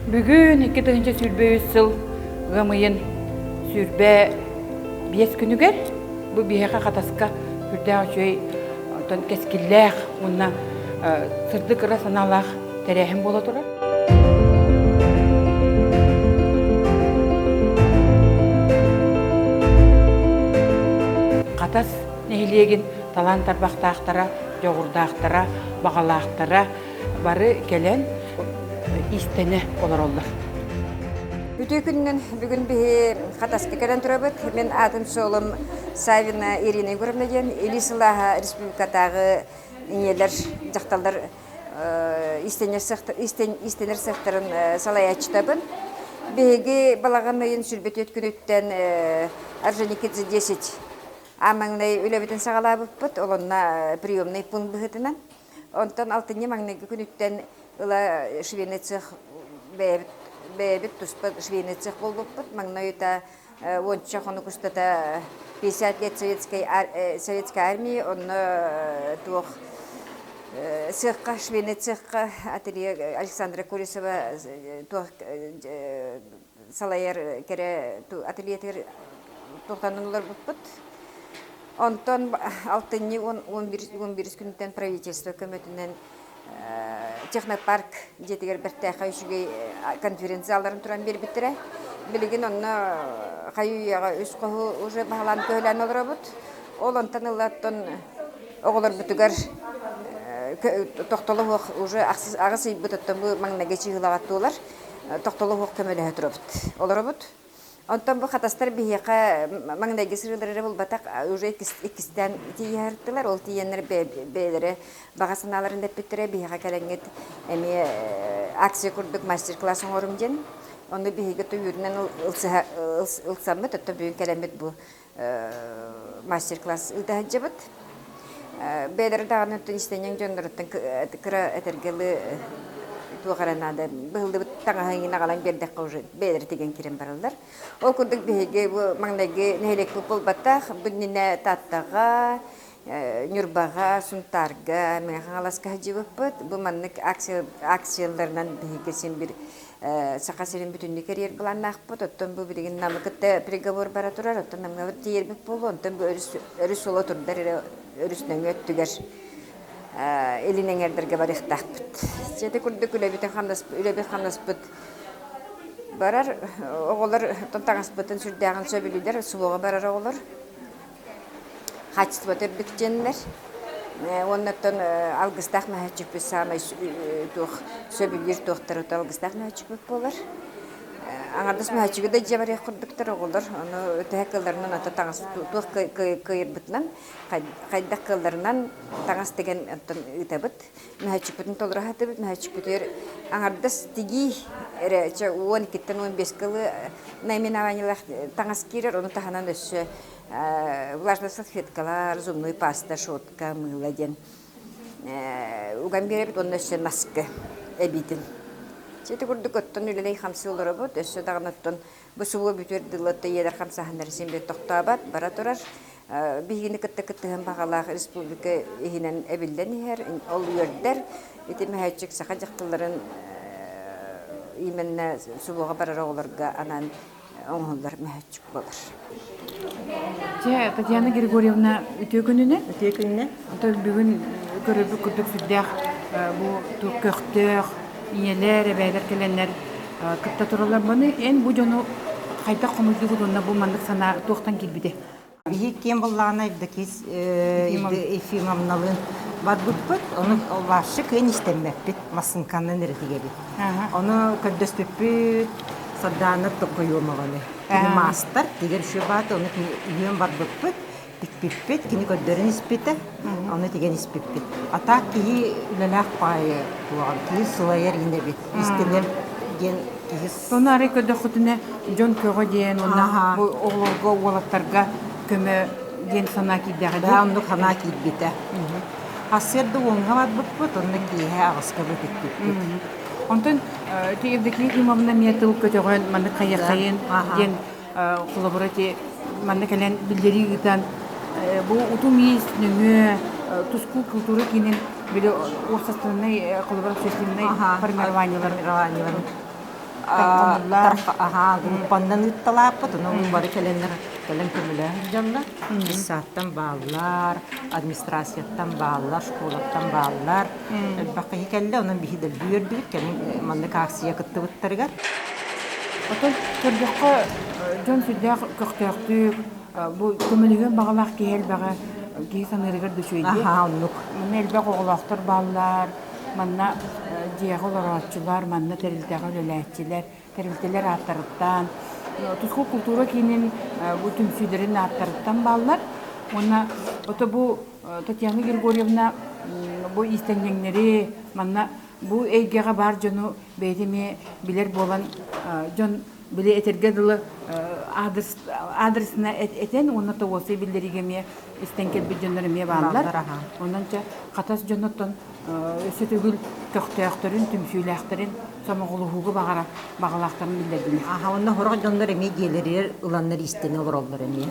Бүгін 2-нче сүрбе үсіл ғымайын сүрбе 5 күнігер бұл бейеқа қатасқа үрдәғ жөй отын кәскілләғ онна сырды қыра саналақ тәрәхім бола тұра. Қатас нәйлеген талан тарбақтақтара, жоғырдақтара, бағалақтара бары келен истені олар олар. Үтө күннен бүгін бі қатасқа кәрен тұрабыд. Мен атым солым Савина Ирина Егоровна ден, Элисалаға республикатағы инелер, жақталдар истенер сақтарын салай ачытабын. Беге балаған ойын сүрбет өткін өттен Орджоникидзе 10 амаңнай өлөбетін сағала бұппыт, олонна приемный пункт бұғытынан. Онтан алтыне маңнайғы күн өттен ыла швейный цех бәйбіт тұспыт швейный цех бол бұппыт. Маңнай өта 10 қоны күстата 50 лет советская армия, онны туық цехқа, швейный цехқа ателье Александра Курисова туық салайыр кәрі ательетер тоқтанын олар бұппыт. Онтон алтынны 11 күнтен правительство көмөтінен технопарк жетігер біртәқі үшіге конференцияларын тұран бер біттірі. Білген онны қайуяға үз қоғы уже бағалан көйлән олар бұд. Ол онтан ұлаттон оғылар бұтығар тоқтолы оқ уже ағысы бұтыттан бұл маңнағы чиғылағатты олар тоқтолы оқ көмөлі өтірі бұд. Олар бұд. Онтан бұл қатастар бейеқа маңнайғы сырылары бұл батақ уже ikisten тиярттылар. Ол тиенлер бейлері бағасыналарын деп біттірі бейеқа кәләңет әме акция күрдік мастер-классын орымден. Оны бейеге түйірінен ұлсамы тұтты бүйін кәләмет бұл мастер-класс ұлдағын жабыд. Бейлері дағын өттін істенен жөндіріттін кіра әтергелі туғаранады. Бұлды таңағын ағалан бердіқ қаужы бәлір деген керен барылдар. Ол күрдік бейге маңнайғы нәйлек бұл баттақ, бұніне таттаға, нүрбаға, сұнтарға, мәңіған аласқа жібіп бұд. Бұл маңнық акцияларынан бейге сен бір сақа серен бүтінді керер бұланнақ бұд. Оттан бұл білген намы күтті приговор бара тұрар. Оттан намға бұд тейербіп бұл. Онтан бұл өріс олы тұрдар, өрісінің өттігер. Элинен эрдерге барыктак бит. Жети күрдүк үлөбүтен хамнас бит. Барар оголор тантагас битен сүрдөгөн сөбүлүлөр субога барар оголор. Хачты битер битченлер. Оннан алгыстак махачып самай тух сөбүлүр тохтор алгыстак махачып болар. Аңардас махачыгы да жабар курдуктар оголор. Аны тәкелдернен ата тагас тух кыйыр битнен. Қайдақ қылдарынан таңас деген үтәбіт. Мәхәчік бүтін толыра хаты бүт, мәхәчік бүтер аңардас тиги 12-15 қылы наймен аванилақ таңас керер, оны таханан өсі влажный салфеткалар, зумной паста, шотка, мыла ден. Уган беребіт, оны өсі наскы әбейтін. Жеті күрдік өттін үлелей қамсы олары бұд, өсі дағын өттін бұсуы бүтер дылытты едер қамсағындар сенбе тоқтабат, бара тұрар. Бигини кытты-кыттыгын бағалақ республика ехінен әбілден ехер, ол өрдер, етеме әйтшік сақа жақтыларын именне субуға барар оғыларға анан оңғылдар мәйітшік болар. Татьяна Григорьевна үтө күніне? Үтө күніне. Бүгін көріп күрдік сүрдәқ бұл көқтөқ, инелер, әбәйлер келенлер кытта тұралар бұны. Ән бұл жону қайта қомызды бұдынна бұл мандық сана тоқтан келбіде. Кем боллағына евдекес Ефимовналын бар бұтпыт, оны олашы күйін істеммәппет масынқанын әрітігеді. Оны көддөспеппет, саданып тұқойылмағаны. Кені мастар, дегер үші баты, оны үйен бар бұтпыт, тікпеппет, кені көддерін іспеті, оны деген іспеппет. Ата кейі үліләқ байы туған, кейі сұлайыр енебет, істемер ген кейі. Оны ары көдді құтыны жон көға дейін, оғылға, оғылаттарға көмі ген сана кейдіға дейін? Да, оны қана кейдбеті. Асерді оңға бар бұтпыт, оны кейі ағысқа бұтпет. Онтын тегевдеки имамна метил көтөгөн маны кайын ген коллаборати маны келен билдери гитан бу утумис нөмө туску культура кинен биле орсастынный коллаборацияларный формированиялар Тапқанылар. Группандан ытталаппыт, onun бары келенлер келен көмөлөр жанна. Саттан баллар, администрацияттан баллар, школаттан баллар. Бакый келде, onun бихидел бүйөрдүк, келен мандык акция кыттыбыттарга. Отон төрдөккө жон сүддәк көктөктүк, бу көмөлөгөн багалак кел бага ки санырыгыр дөчөйдү. Оннук. Мен элбек оголоктор баллар, манна диягы олорочулар, манна терилтеге өлөләчилер, терилтелер аттарыттан, туску культура кинин бу түмсүйлөрүн аттарыттан баллар. Онна ото бу Татьяна Григорьевна бу истенгеңнери манна бу эйгеге бар жону бейтиме билер болан жон биле этерге дылы адресына этен онна тоосы билдеригеме истенкет бидjonнорыме баалар. Оннанча катас жоноттон өсөтөгүл көктөктөрүн түмсүйлөктөрүн самоголугу багалактарын билдердилер. Онна хорог жондор эме гелерер ыланнар истене олор эме.